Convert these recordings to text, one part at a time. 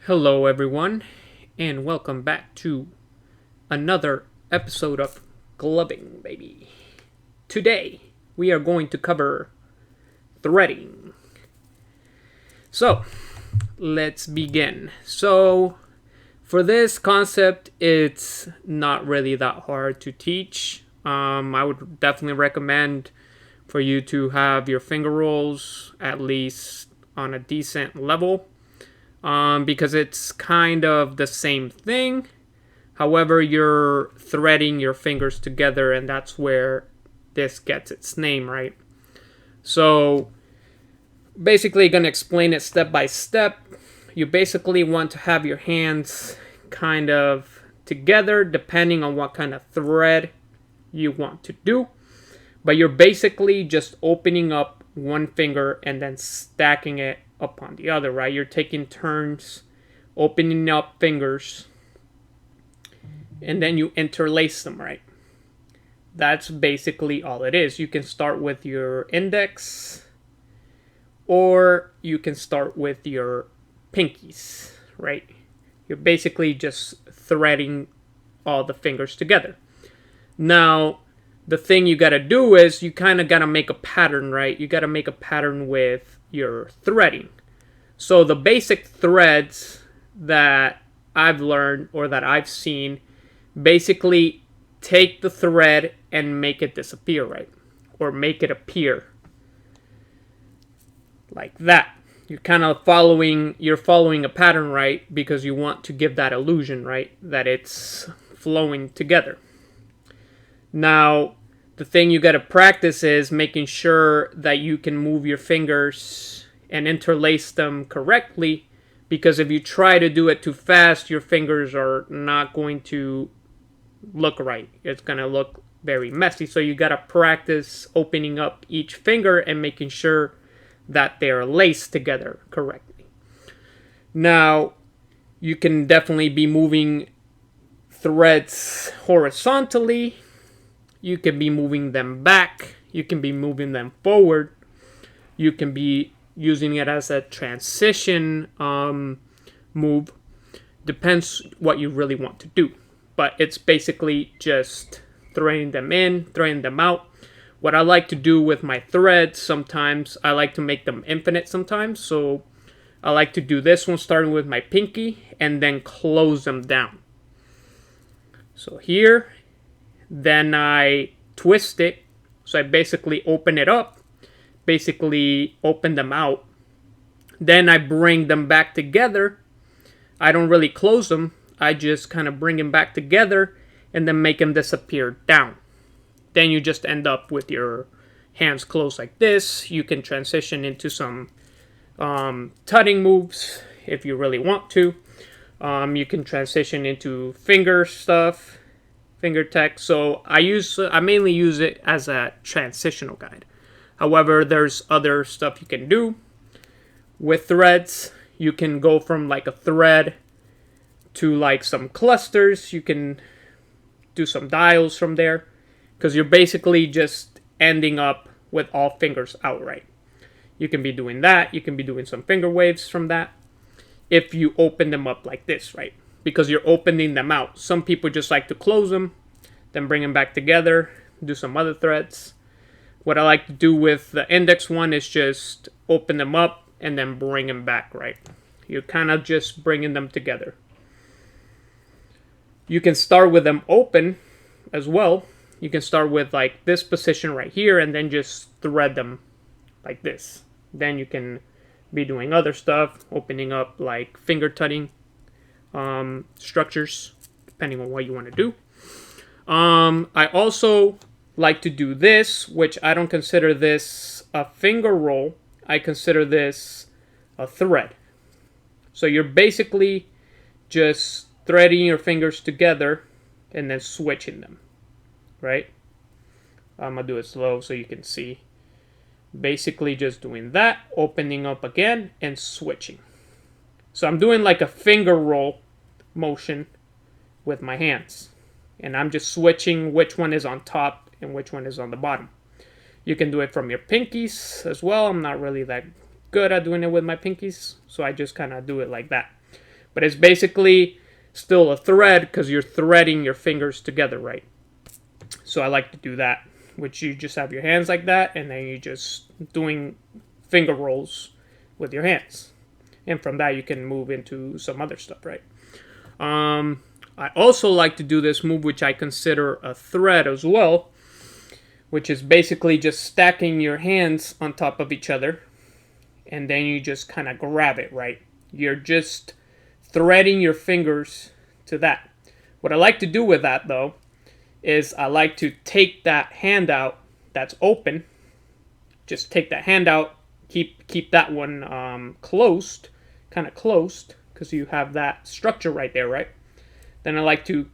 Hello, everyone, and welcome back to another episode of Gloving, baby. Today, we are going to cover threading. So, let's begin. For this concept, it's not really that hard to teach. I would definitely recommend for you to have your finger rolls at least on a decent level because it's kind of the same thing. However, you're threading your fingers together, and that's where this gets its name, right? So, basically, going to explain it step by step. You basically want to have your hands kind of together, depending on what kind of thread you want to do. But you're basically just opening up one finger and then stacking it upon the other, right? You're taking turns opening up fingers and then you interlace them, right? That's basically all it is. You can start with your index or you can start with your pinkies, right? You're basically just threading all the fingers together. Now, the thing you got to do is you kind of got to make a pattern, right? You got to make a pattern with your threading. So the basic threads that I've learned or that I've seen basically take the thread and make it disappear, right? Or make it appear like that. You're following a pattern, right? Because you want to give that illusion, right? That it's flowing together. Now, the thing you got to practice is making sure that you can move your fingers and interlace them correctly, because if you try to do it too fast, your fingers are not going to look right. It's going to look very messy. So you got to practice opening up each finger and making sure that they're laced together correctly. Now, you can definitely be moving threads horizontally. You can be moving them back. You can be moving them forward. You can be using it as a transition move. Depends what you really want to do. But it's basically just threading them in, threading them out. What I like to do with my threads, sometimes I like to make them infinite sometimes. So I like to do this one starting with my pinky and then close them down. So here, then I twist it. So I basically open it up, basically open them out. Then I bring them back together. I don't really close them. I just kind of bring them back together and then make them disappear down. Then you just end up with your hands closed like this. You can transition into some tutting moves if you really want to. You can transition into finger stuff, finger tech. So I mainly use it as a transitional guide. However, there's other stuff you can do with threads. You can go from like a thread to like some clusters. You can do some dials from there, because you're basically just ending up with all fingers outright. You can be doing that. You can be doing some finger waves from that if you open them up like this, right? Because you're opening them out. Some people just like to close them, then bring them back together, do some other threads. What I like to do with the index one is just open them up and then bring them back, right? You're kind of just bringing them together. You can start with them open as well. You can start with like this position right here and then just thread them like this. Then you can be doing other stuff, opening up like finger tutting structures, depending on what you want to do. I also like to do this, which I don't consider this a finger roll. I consider this a thread. So you're basically just threading your fingers together and then switching them, right? I'm going to do it slow so you can see. Basically just doing that, opening up again, and switching. So I'm doing like a finger roll motion with my hands. And I'm just switching which one is on top and which one is on the bottom. You can do it from your pinkies as well. I'm not really that good at doing it with my pinkies, so I just kind of do it like that. But it's basically still a thread because you're threading your fingers together, right? So I like to do that, which you just have your hands like that, and then you're just doing finger rolls with your hands. And from that, you can move into some other stuff, right? I also like to do this move, which I consider a thread as well, which is basically just stacking your hands on top of each other, and then you just kind of grab it, right? You're just threading your fingers to that. What I like to do with that, though, is I like to take that hand out that's open. Just take that hand out, keep that one closed, kind of closed, because you have that structure right there, right? Then I like to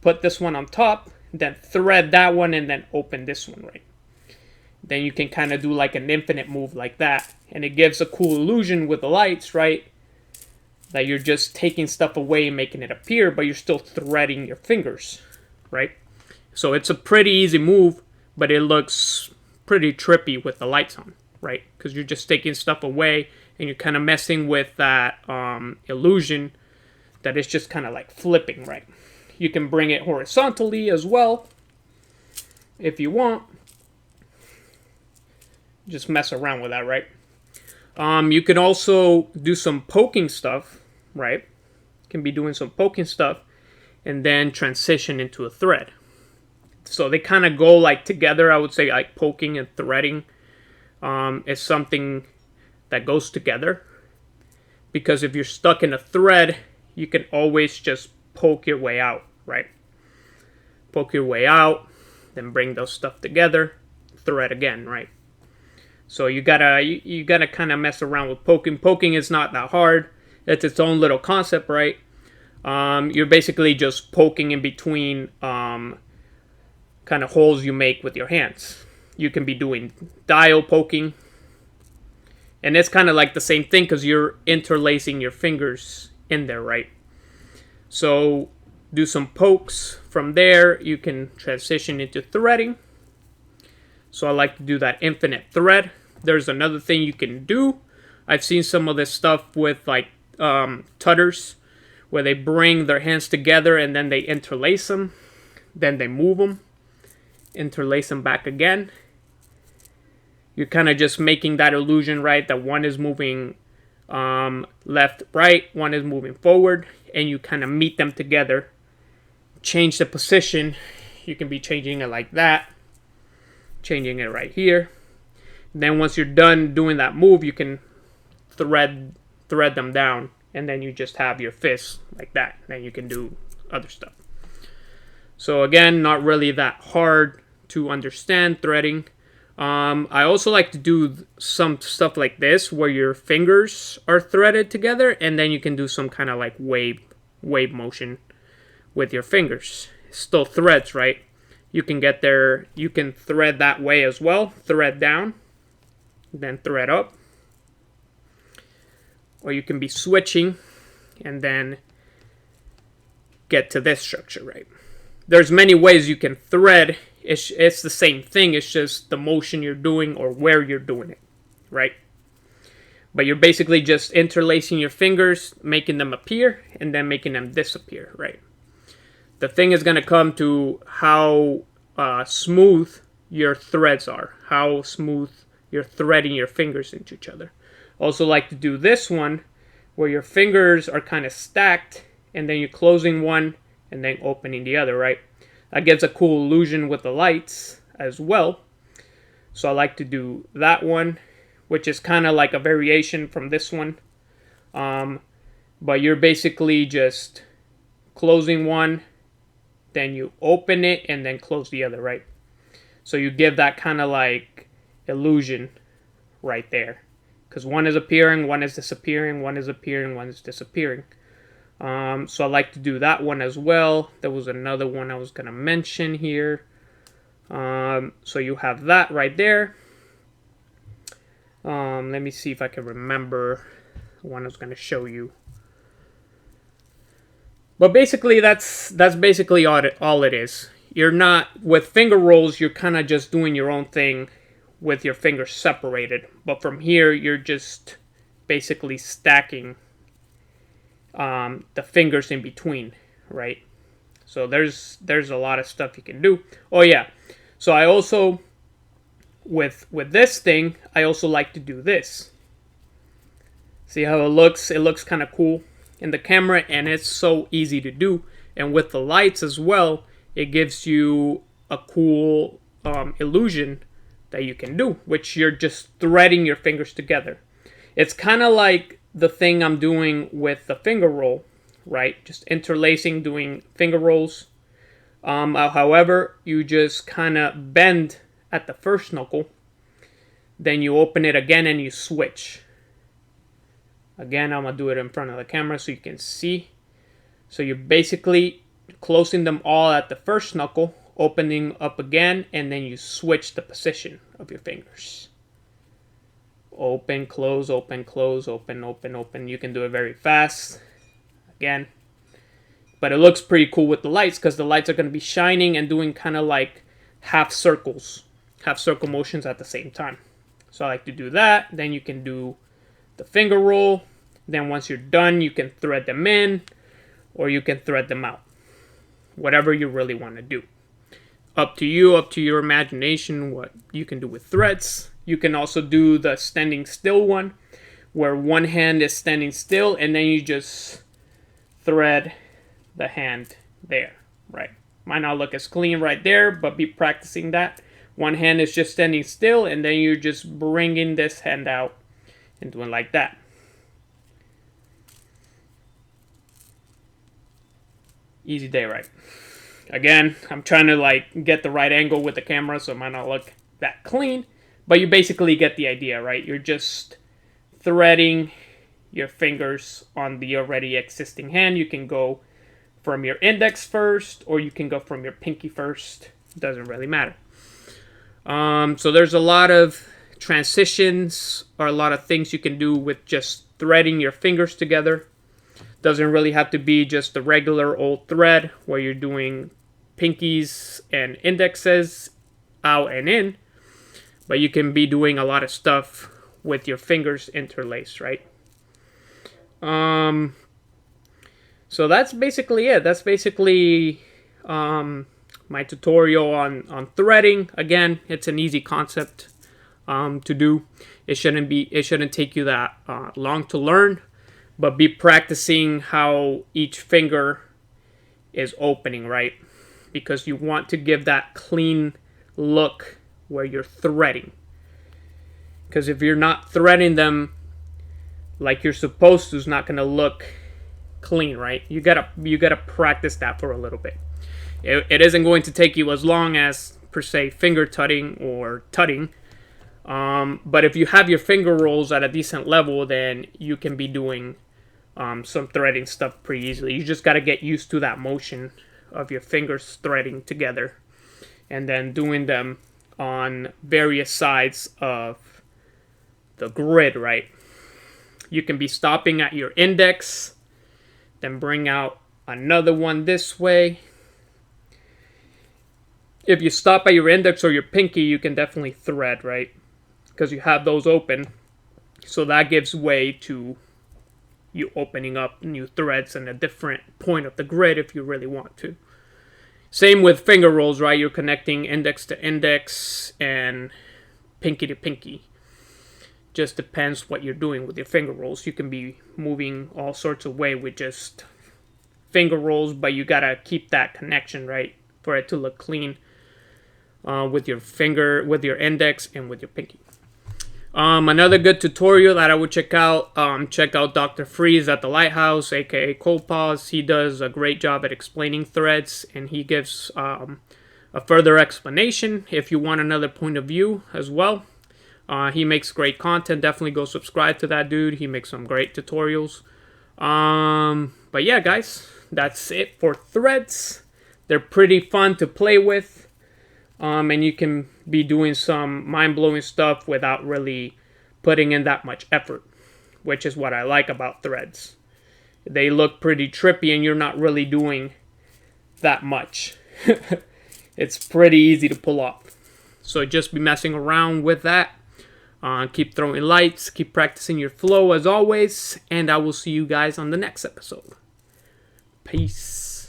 put this one on top, then thread that one, and then open this one, right? Then you can kind of do like an infinite move like that, and it gives a cool illusion with the lights, right? That you're just taking stuff away and making it appear, but you're still threading your fingers, right? So it's a pretty easy move, but it looks pretty trippy with the lights on, right? Because you're just taking stuff away and you're kind of messing with that illusion that it's just kind of like flipping, right? You can bring it horizontally as well if you want. Just mess around with that, right? You can also do some poking stuff, right? Can be doing some poking stuff and then transition into a thread. So they kind of go like together. I would say like poking and threading is something that goes together. Because if you're stuck in a thread, you can always just poke your way out, right? Poke your way out, then bring those stuff together, thread again, right? So you gotta kind of mess around with poking. Poking is not that hard. It's its own little concept, right? You're basically just poking in between kind of holes you make with your hands. You can be doing dial poking, and it's kind of like the same thing because you're interlacing your fingers in there, right? So do some pokes. From there, you can transition into threading. So I like to do that infinite thread. There's another thing you can do. I've seen some of this stuff with like tutters, where they bring their hands together and then they interlace them. Then they move them, interlace them back again. You're kind of just making that illusion, right? That one is moving left, right, one is moving forward, and you kind of meet them together. Change the position. You can be changing it like that, changing it right here. Then once you're done doing that move, you can thread them down, and then you just have your fists like that. Then you can do other stuff. So again, not really that hard to understand threading. I also like to do some stuff like this where your fingers are threaded together, and then you can do some kind of like wave motion with your fingers. Still threads, right? You can get there. You can thread that way as well. Thread down, then thread up. Or you can be switching and then get to this structure, right? There's many ways you can thread. It's the same thing. It's just the motion you're doing or where you're doing it, right? But you're basically just interlacing your fingers, making them appear, and then making them disappear, right? The thing is going to come to how smooth your threads are, how smooth you're threading your fingers into each other. Also like to do this one where your fingers are kind of stacked, and then you're closing one and then opening the other, right? That gives a cool illusion with the lights as well. So I like to do that one, which is kind of like a variation from this one. But you're basically just closing one, then you open it, and then close the other, right? So you give that kind of like illusion right there. Because one is appearing, one is disappearing, one is appearing, one is disappearing. So I like to do that one as well. There was another one I was going to mention here. So you have that right there. Let me see if I can remember the one I was going to show you. But basically, that's basically all it is. You're not, with finger rolls, you're kind of just doing your own thing with your fingers separated. But from here, you're just basically stacking the fingers in between, right? So there's a lot of stuff you can do. Oh yeah, so I also with this thing I also like to do this. See how it looks? It looks kind of cool in the camera, and it's so easy to do. And with the lights as well, it gives you a cool illusion that you can do, which you're just threading your fingers together. It's kind of like the thing I'm doing with the finger roll, right? Just interlacing, doing finger rolls. However, you just kind of bend at the first knuckle, then you open it again and you switch. Again, I'm going to do it in front of the camera so you can see. So you're basically closing them all at the first knuckle, opening up again, and then you switch the position of your fingers. Open, close, open, close, open, open, open. You can do it very fast. Again. But it looks pretty cool with the lights because the lights are going to be shining and doing kind of like half circle motions at the same time. So I like to do that. Then you can do the finger roll. Then once you're done, you can thread them in or you can thread them out. Whatever you really want to do. Up to you, up to your imagination, what you can do with threads. You can also do the standing still one, where one hand is standing still and then you just thread the hand there, right? Might not look as clean right there, but be practicing that. One hand is just standing still and then you're just bringing this hand out and doing like that. Easy day, right? Again, I'm trying to like get the right angle with the camera, so it might not look that clean, but you basically get the idea, right? You're just threading your fingers on the already existing hand. You can go from your index first, or you can go from your pinky first. Doesn't really matter. So there's a lot of transitions or a lot of things you can do with just threading your fingers together. Doesn't really have to be just the regular old thread where you're doing pinkies and indexes out and in, but you can be doing a lot of stuff with your fingers interlaced, right? So that's basically it. That's basically my tutorial on threading. Again, it's an easy concept to do. It shouldn't take you that long to learn, but be practicing how each finger is opening, right? Because you want to give that clean look where you're threading. Because if you're not threading them like you're supposed to, it's not going to look clean, right? You gotta practice that for a little bit. It isn't going to take you as long as per se finger tutting or tutting, but if you have your finger rolls at a decent level, then you can be doing some threading stuff pretty easily. You just got to get used to that motion of your fingers threading together and then doing them on various sides of the grid, right? You can be stopping at your index, then bring out another one this way. If you stop at your index or your pinky, you can definitely thread, right? Because you have those open. So that gives way to you opening up new threads in a different point of the grid if you really want to. Same with finger rolls, right? You're connecting index to index and pinky to pinky. Just depends what you're doing with your finger rolls. You can be moving all sorts of way with just finger rolls, but you gotta keep that connection, right, for it to look clean with your finger, with your index, and with your pinky. Another good tutorial that I would check out Dr. Freeze at the Lighthouse, aka Cold Pause. He does a great job at explaining threads, and he gives a further explanation if you want another point of view as well. He makes great content. Definitely go subscribe to that dude. He makes some great tutorials. But yeah, guys, that's it for threads. They're pretty fun to play with. And you can be doing some mind-blowing stuff without really putting in that much effort, which is what I like about threads. They look pretty trippy and you're not really doing that much. It's pretty easy to pull off. So just be messing around with that. Keep throwing lights, keep practicing your flow as always, and I will see you guys on the next episode. Peace.